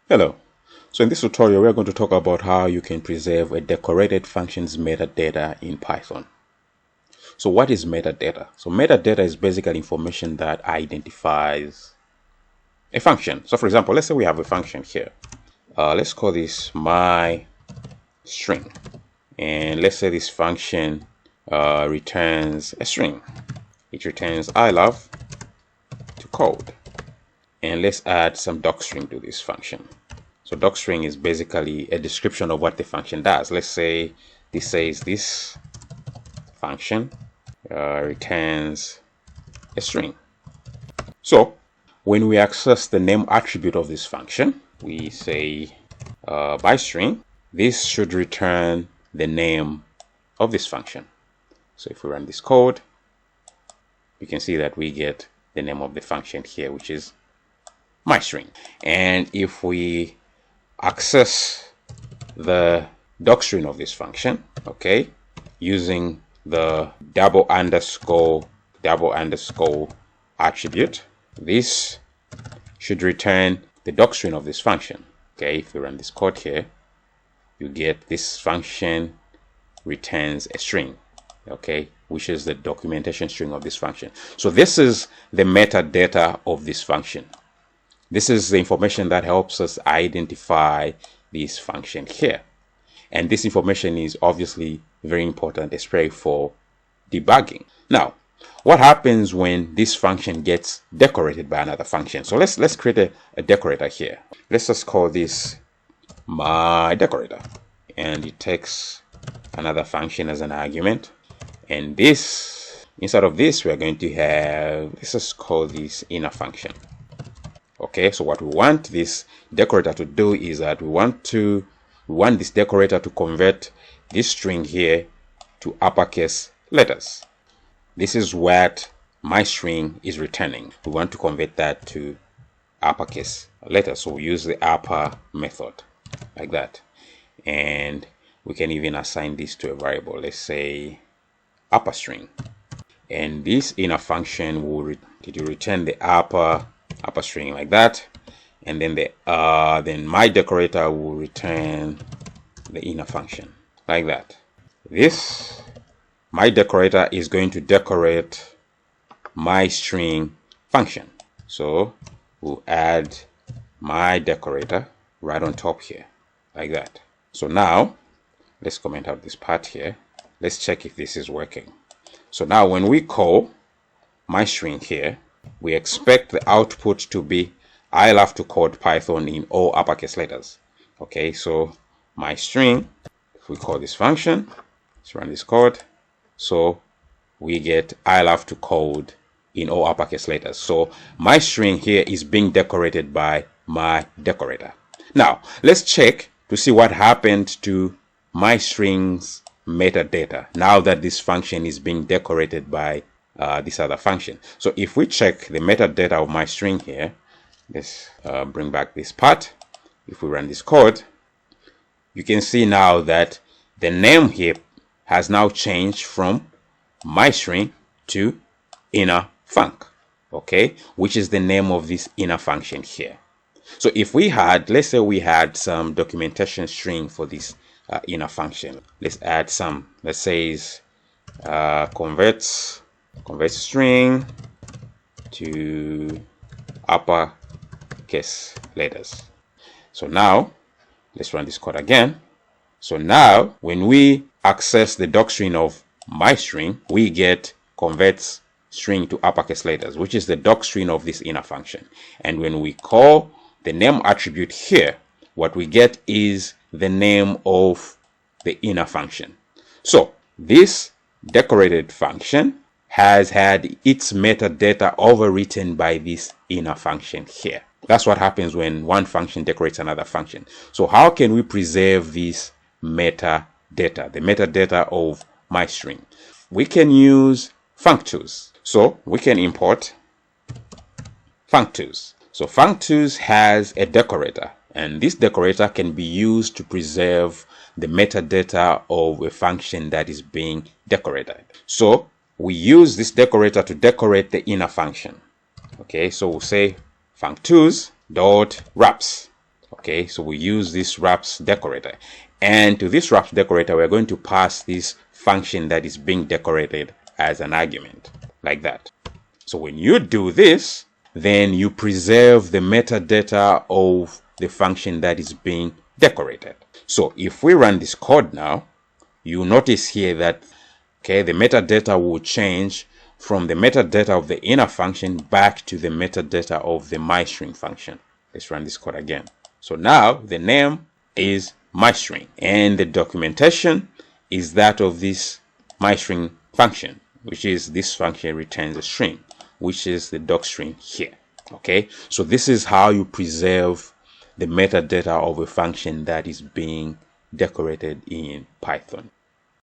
Hello. So in this tutorial, we're going to talk about how you can preserve a decorated function's metadata in Python. So what is metadata? So metadata is basically information that identifies a function. So for example, let's say we have a function here. Let's call this my string. And let's say this function returns a string. It returns I love to code. And let's add some docstring to this function. So docstring is basically a description of what the function does. Let's say this says this function returns a string. So when we access the name attribute of this function, we say by string, this should return the name of this function. So if we run this code, you can see that we get the name of the function here, which is my string. And if we access the docstring of this function, okay, using the double underscore attribute, this should return the docstring of this function. Okay, if we run this code here, you get this function returns a string, okay, which is the documentation string of this function. So this is the metadata of this function. This is the information that helps us identify this function here. And this information is obviously very important, especially for debugging. Now, what happens when this function gets decorated by another function? So let's create a decorator here. Let's just call this my decorator. And it takes another function as an argument. And this, inside of this, we're going to have, let's just call this inner function. Okay, so what we want this decorator to do is that we want this decorator to convert this string here to uppercase letters. This is what my string is returning. We want to convert that to uppercase letters. So we use the upper method like that. And we can even assign this to a variable. Let's say upper string. And this inner function will return the upper string like that, and then then my decorator will return the inner function like that. This my decorator is going to decorate my string function, so we'll add my decorator right on top here like that. So now let's comment out this part here. Let's check if this is working. So now when we call my string here, we expect the output to be I love to code Python in all uppercase letters. Okay, so my string, if we call this function, let's run this code. So we get I love to code in all uppercase letters. So my string here is being decorated by my decorator. Now let's check to see what happened to my string's metadata now that this function is being decorated by this other function. So if we check the metadata of my string here, let's bring back this part. If we run this code, you can see now that the name here has now changed from my string to inner func, okay, which is the name of this inner function here. So if we had, let's say we had some documentation string for this inner function, let's add some, let's say converts string to uppercase letters. So now let's run this code again. So now when we access the docstring of my string, we get converts string to uppercase letters, which is the docstring of this inner function. And when we call the name attribute here, what we get is the name of the inner function. So this decorated function has had its metadata overwritten by this inner function here. That's what happens when one function decorates another function. So how can we preserve this metadata, the metadata of my string? We can use functools. So we can import functools. So functools has a decorator, and this decorator can be used to preserve the metadata of a function that is being decorated. So we use this decorator to decorate the inner function. Okay, so we'll say functools dot wraps. Okay, so we use this wraps decorator, and to this wraps decorator we're going to pass this function that is being decorated as an argument, like that. So when you do this, then you preserve the metadata of the function that is being decorated. So if we run this code now, you notice here that, okay, the metadata will change from the metadata of the inner function back to the metadata of the myString function. Let's run this code again. So now the name is myString and the documentation is that of this myString function, which is this function returns a string, which is the docstring here. Okay, so this is how you preserve the metadata of a function that is being decorated in Python.